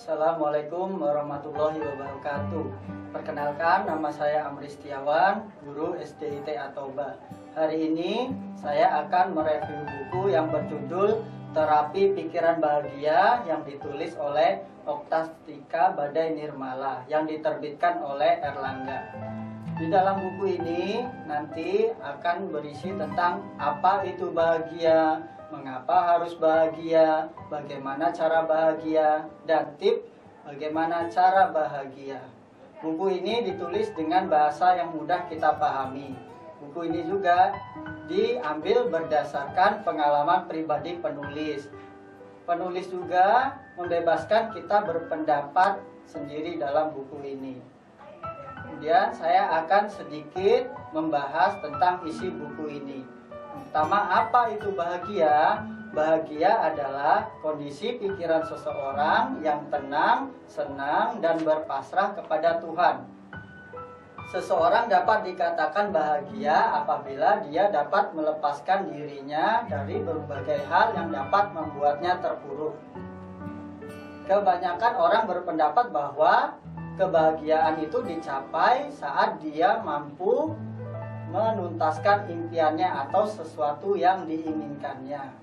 Assalamualaikum warahmatullahi wabarakatuh. Perkenalkan, nama saya Amri Setiawan, guru SDIT Atoba. Hari ini saya akan mereview buku yang berjudul Terapi Pikiran Bahagia yang ditulis oleh Oktastika Badai Nirmala yang diterbitkan oleh Erlangga. Di dalam buku ini nanti akan berisi tentang apa itu bahagia, mengapa harus bahagia, bagaimana cara bahagia, dan tips bagaimana cara bahagia. Buku ini ditulis dengan bahasa yang mudah kita pahami. Buku ini juga diambil berdasarkan pengalaman pribadi penulis. Penulis juga membebaskan kita berpendapat sendiri dalam buku ini. Kemudian saya akan sedikit membahas tentang isi buku ini. Pertama, apa itu bahagia? Bahagia adalah kondisi pikiran seseorang yang tenang, senang, dan berpasrah kepada Tuhan. Seseorang dapat dikatakan bahagia apabila dia dapat melepaskan dirinya dari berbagai hal yang dapat membuatnya terpuruk. Kebanyakan orang berpendapat bahwa kebahagiaan itu dicapai saat dia mampu menuntaskan impiannya atau sesuatu yang diinginkannya.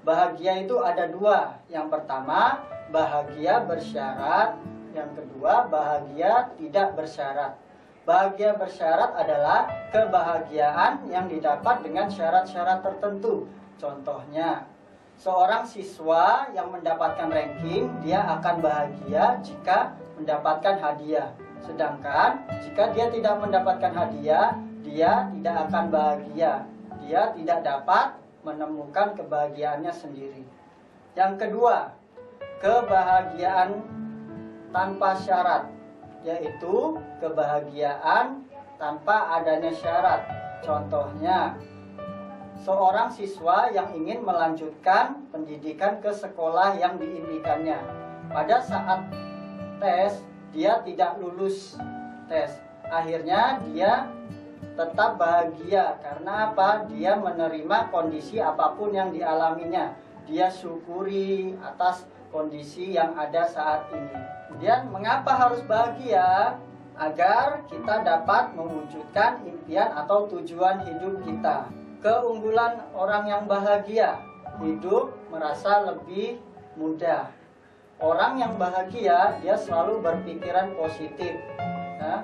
Bahagia itu ada dua. Yang pertama, bahagia bersyarat. Yang kedua, bahagia tidak bersyarat. Bahagia bersyarat adalah kebahagiaan yang didapat dengan syarat-syarat tertentu. Contohnya, seorang siswa yang mendapatkan ranking, dia akan bahagia jika mendapatkan hadiah. Sedangkan jika dia tidak mendapatkan hadiah, dia tidak akan bahagia. Dia tidak dapat menemukan kebahagiaannya sendiri. Yang kedua, kebahagiaan tanpa syarat, yaitu kebahagiaan tanpa adanya syarat. Contohnya, seorang siswa yang ingin melanjutkan pendidikan ke sekolah yang diimpikannya. Pada saat tes, dia tidak lulus tes. Akhirnya dia tetap bahagia. Karena apa? Dia menerima kondisi apapun yang dialaminya. Dia syukuri atas kondisi yang ada saat ini. Kemudian mengapa harus bahagia? Agar kita dapat mewujudkan impian atau tujuan hidup kita. Keunggulan orang yang bahagia, hidup merasa lebih mudah. Orang yang bahagia, dia selalu berpikiran positif. Nah,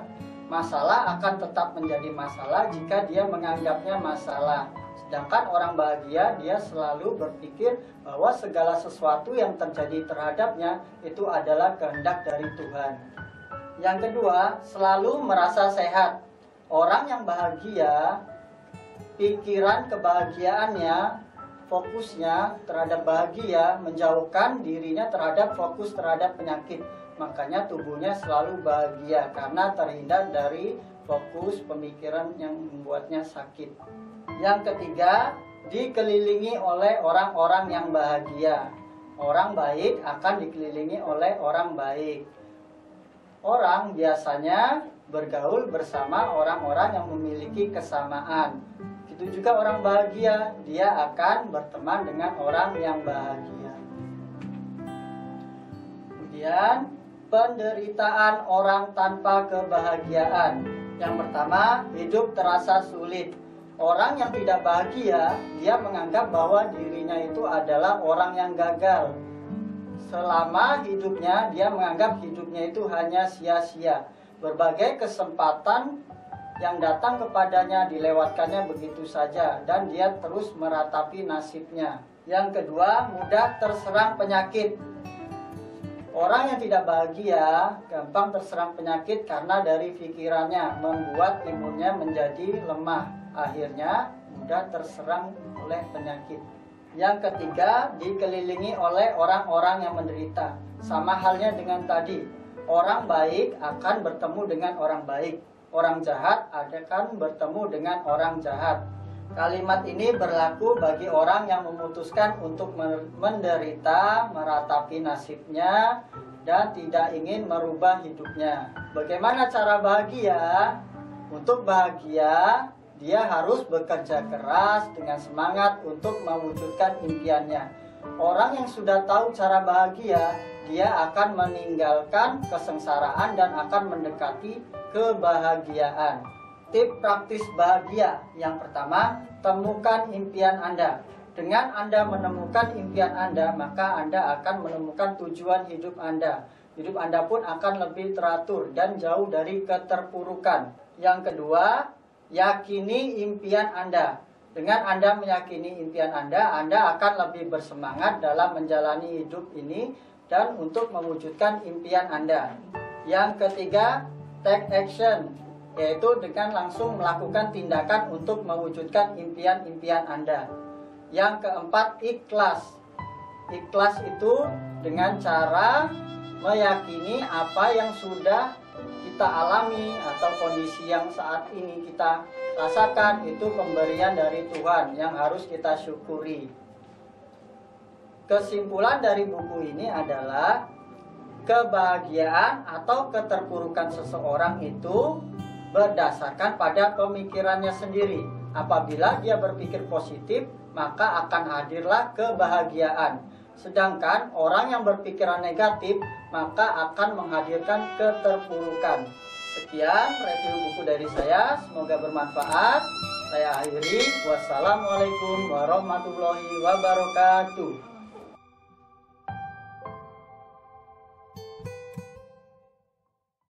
masalah akan tetap menjadi masalah jika dia menganggapnya masalah. Sedangkan orang bahagia, dia selalu berpikir bahwa segala sesuatu yang terjadi terhadapnya itu adalah kehendak dari Tuhan. Yang kedua, selalu merasa sehat. Orang yang bahagia, pikiran kebahagiaannya, fokusnya terhadap bahagia, menjauhkan dirinya terhadap fokus terhadap penyakit. Makanya tubuhnya selalu bahagia karena terhindar dari fokus pemikiran yang membuatnya sakit. Yang ketiga, dikelilingi oleh orang-orang yang bahagia. Orang baik akan dikelilingi oleh orang baik. Orang biasanya bergaul bersama orang-orang yang memiliki kesamaan. Itu juga orang bahagia, dia akan berteman dengan orang yang bahagia. Kemudian, penderitaan orang tanpa kebahagiaan. Yang pertama, hidup terasa sulit. Orang yang tidak bahagia, dia menganggap bahwa dirinya itu adalah orang yang gagal. Selama hidupnya, dia menganggap hidupnya itu hanya sia-sia. Berbagai kesempatan yang datang kepadanya dilewatkannya begitu saja dan dia terus meratapi nasibnya. Yang kedua, mudah terserang penyakit. Orang yang tidak bahagia gampang terserang penyakit karena dari pikirannya membuat imunnya menjadi lemah. Akhirnya mudah terserang oleh penyakit. Yang ketiga, dikelilingi oleh orang-orang yang menderita. Sama halnya dengan tadi, orang baik akan bertemu dengan orang baik. Orang jahat akan bertemu dengan orang jahat. Kalimat ini berlaku bagi orang yang memutuskan untuk menderita, meratapi nasibnya, dan tidak ingin merubah hidupnya. Bagaimana cara bahagia? Untuk bahagia, dia harus bekerja keras dengan semangat untuk mewujudkan impiannya. Orang yang sudah tahu cara bahagia, dia akan meninggalkan kesengsaraan dan akan mendekati kebahagiaan. Tip praktis bahagia yang pertama, temukan impian Anda. Dengan Anda menemukan impian Anda, maka Anda akan menemukan tujuan hidup Anda. Hidup Anda pun akan lebih teratur dan jauh dari keterpurukan. Yang kedua, yakini impian Anda. Dengan Anda meyakini impian Anda akan lebih bersemangat dalam menjalani hidup ini dan untuk mewujudkan impian Anda. Yang ketiga, take action, yaitu dengan langsung melakukan tindakan untuk mewujudkan impian-impian Anda. Yang keempat, ikhlas. Ikhlas itu dengan cara meyakini apa yang sudah kita alami atau kondisi yang saat ini kita rasakan itu pemberian dari Tuhan yang harus kita syukuri. Kesimpulan dari buku ini adalah kebahagiaan atau keterpurukan seseorang itu berdasarkan pada pemikirannya sendiri. Apabila dia berpikir positif, maka akan hadirlah kebahagiaan. Sedangkan orang yang berpikiran negatif, maka akan menghadirkan keterpurukan. Sekian review buku dari saya, semoga bermanfaat. Saya akhiri, wassalamualaikum warahmatullahi wabarakatuh.